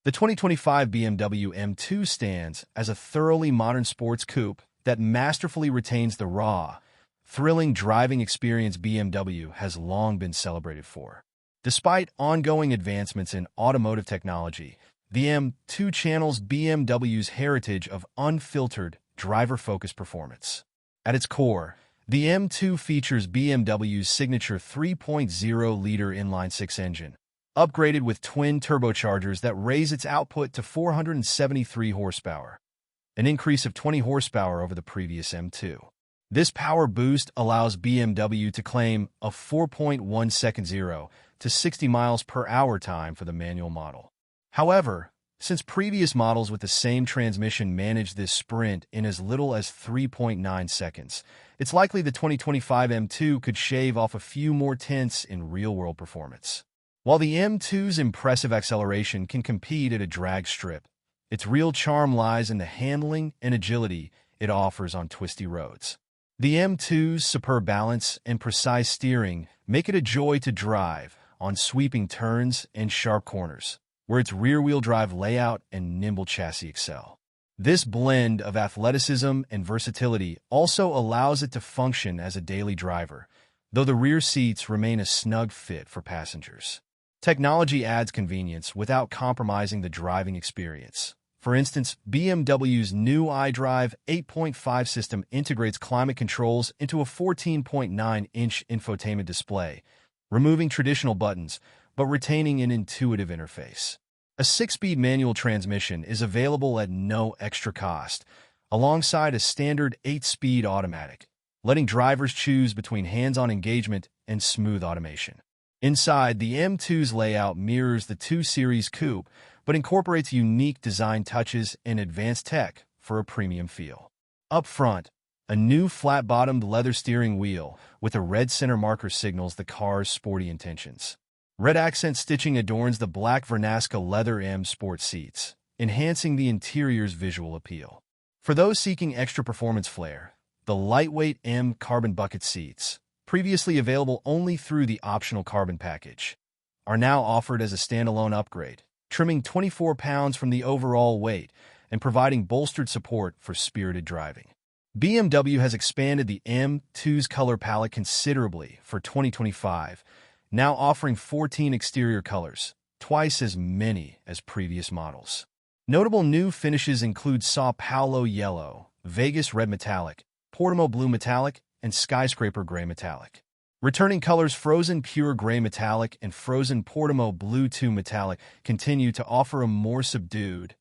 The 2025 BMW M2 stands as a thoroughly modern sports coupe that masterfully retains the raw, thrilling driving experience BMW has long been celebrated for. Despite ongoing advancements in automotive technology, the M2 channels BMW's heritage of unfiltered, driver-focused performance. At its core, the M2 features BMW's signature 3.0-liter inline-six engine, upgraded with twin turbochargers that raise its output to 473 horsepower, an increase of 20 horsepower over the previous M2. This power boost allows BMW to claim a 4.1-second 0 to 60 miles per hour time for the manual model. However, since previous models with the same transmission managed this sprint in as little as 3.9 seconds, it's likely the 2025 M2 could shave off a few more tenths in real-world performance. While the M2's impressive acceleration can compete at a drag strip, its real charm lies in the handling and agility it offers on twisty roads. The M2's superb balance and precise steering make it a joy to drive on sweeping turns and sharp corners, where its rear-wheel drive layout and nimble chassis excel. This blend of athleticism and versatility also allows it to function as a daily driver, though the rear seats remain a snug fit for passengers. Technology adds convenience without compromising the driving experience. For instance, BMW's new iDrive 8.5 system integrates climate controls into a 14.9-inch infotainment display, removing traditional buttons but retaining an intuitive interface. A 6-speed manual transmission is available at no extra cost, alongside a standard 8-speed automatic, letting drivers choose between hands-on engagement and smooth automation. Inside, the M2's layout mirrors the 2 Series coupe, but incorporates unique design touches and advanced tech for a premium feel. Up front, a new flat-bottomed leather steering wheel with a red center marker signals the car's sporty intentions. Red accent stitching adorns the black Vernasca leather M Sport seats, enhancing the interior's visual appeal. For those seeking extra performance flair, the lightweight M carbon bucket seats, previously available only through the optional carbon package, are now offered as a standalone upgrade, trimming 24 pounds from the overall weight and providing bolstered support for spirited driving. BMW has expanded the M2's color palette considerably for 2025, now offering 14 exterior colors, twice as many as previous models. Notable new finishes include Sao Paulo Yellow, Vegas Red Metallic, Portimao Blue Metallic, and Skyscraper Gray Metallic. Returning colors Frozen Pure Gray Metallic and Frozen Portimao Blue 2 Metallic continue to offer a more subdued,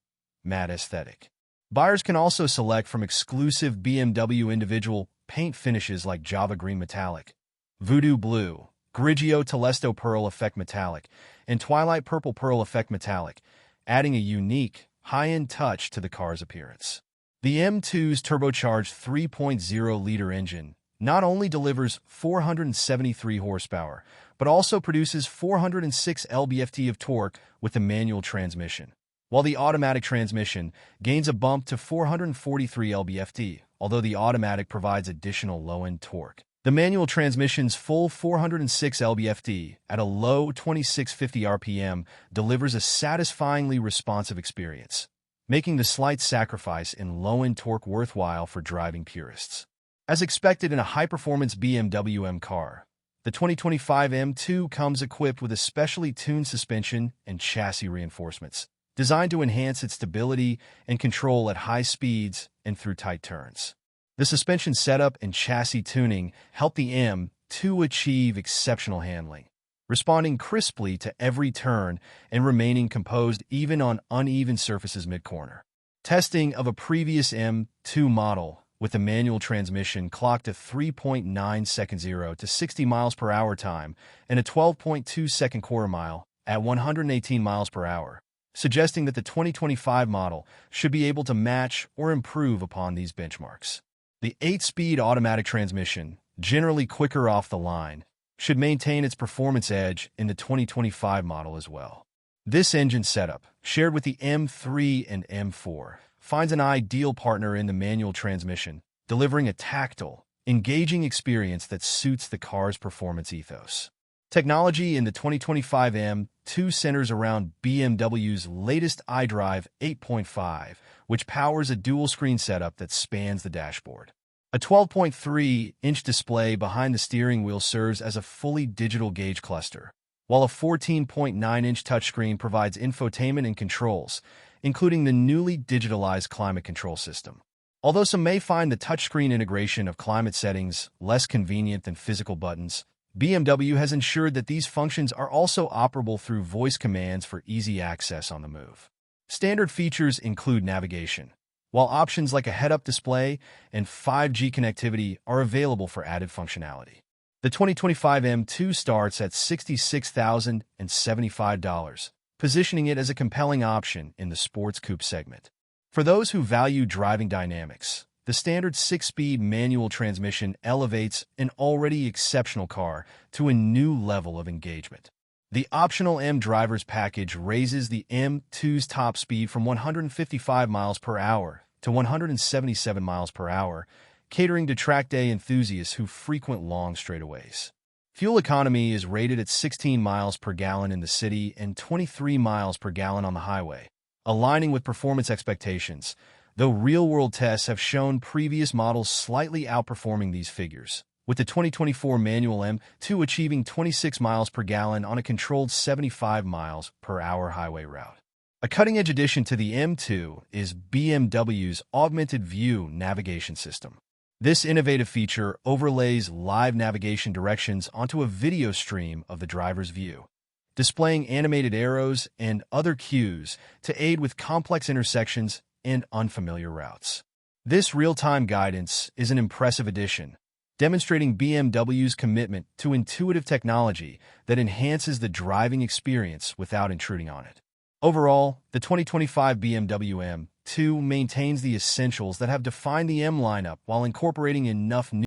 matte aesthetic. Buyers can also select from exclusive BMW individual paint finishes like Java Green Metallic, Voodoo Blue, Grigio Telesto Pearl Effect Metallic, and Twilight Purple Pearl Effect Metallic, adding a unique, high-end touch to the car's appearance. The M2's turbocharged 3.0-liter engine not only delivers 473 horsepower, but also produces 406 lb-ft of torque with the manual transmission, while the automatic transmission gains a bump to 443 lb-ft, although the automatic provides additional low-end torque. The manual transmission's full 406 lb-ft at a low 2650 RPM delivers a satisfyingly responsive experience, making the slight sacrifice in low-end torque worthwhile for driving purists. As expected in a high-performance BMW M car, the 2025 M2 comes equipped with a specially tuned suspension and chassis reinforcements, designed to enhance its stability and control at high speeds and through tight turns. The suspension setup and chassis tuning help the M2 achieve exceptional handling, responding crisply to every turn and remaining composed even on uneven surfaces mid-corner. Testing of a previous M2 model with the manual transmission clocked a 3.9-second 0 to 60 miles per hour time and a 12.2-second quarter mile at 118 miles per hour, suggesting that the 2025 model should be able to match or improve upon these benchmarks. The 8-speed automatic transmission, generally quicker off the line, should maintain its performance edge in the 2025 model as well. This engine setup, shared with the M3 and M4, finds an ideal partner in the manual transmission, delivering a tactile, engaging experience that suits the car's performance ethos. Technology in the 2025 M2 centers around BMW's latest iDrive 8.5, which powers a dual-screen setup that spans the dashboard. A 12.3-inch display behind the steering wheel serves as a fully digital gauge cluster, while a 14.9-inch touchscreen provides infotainment and controls, including the newly digitalized climate control system. Although some may find the touchscreen integration of climate settings less convenient than physical buttons, BMW has ensured that these functions are also operable through voice commands for easy access on the move. Standard features include navigation, while options like a head-up display and 5G connectivity are available for added functionality. The 2025 M2 starts at $66,075, positioning it as a compelling option in the sports coupe segment. For those who value driving dynamics, the standard 6-speed manual transmission elevates an already exceptional car to a new level of engagement. The optional M Drivers package raises the M2's top speed from 155 miles per hour to 177 miles per hour, catering to track day enthusiasts who frequent long straightaways. Fuel economy is rated at 16 miles per gallon in the city and 23 miles per gallon on the highway, aligning with performance expectations, though real-world tests have shown previous models slightly outperforming these figures, with the 2024 manual M2 achieving 26 miles per gallon on a controlled 75 miles per hour highway route. A cutting-edge addition to the M2 is BMW's Augmented View navigation system. This innovative feature overlays live navigation directions onto a video stream of the driver's view, displaying animated arrows and other cues to aid with complex intersections and unfamiliar routes. This real-time guidance is an impressive addition, demonstrating BMW's commitment to intuitive technology that enhances the driving experience without intruding on it. Overall, the 2025 BMW M2 maintains the essentials that have defined the M lineup while incorporating enough new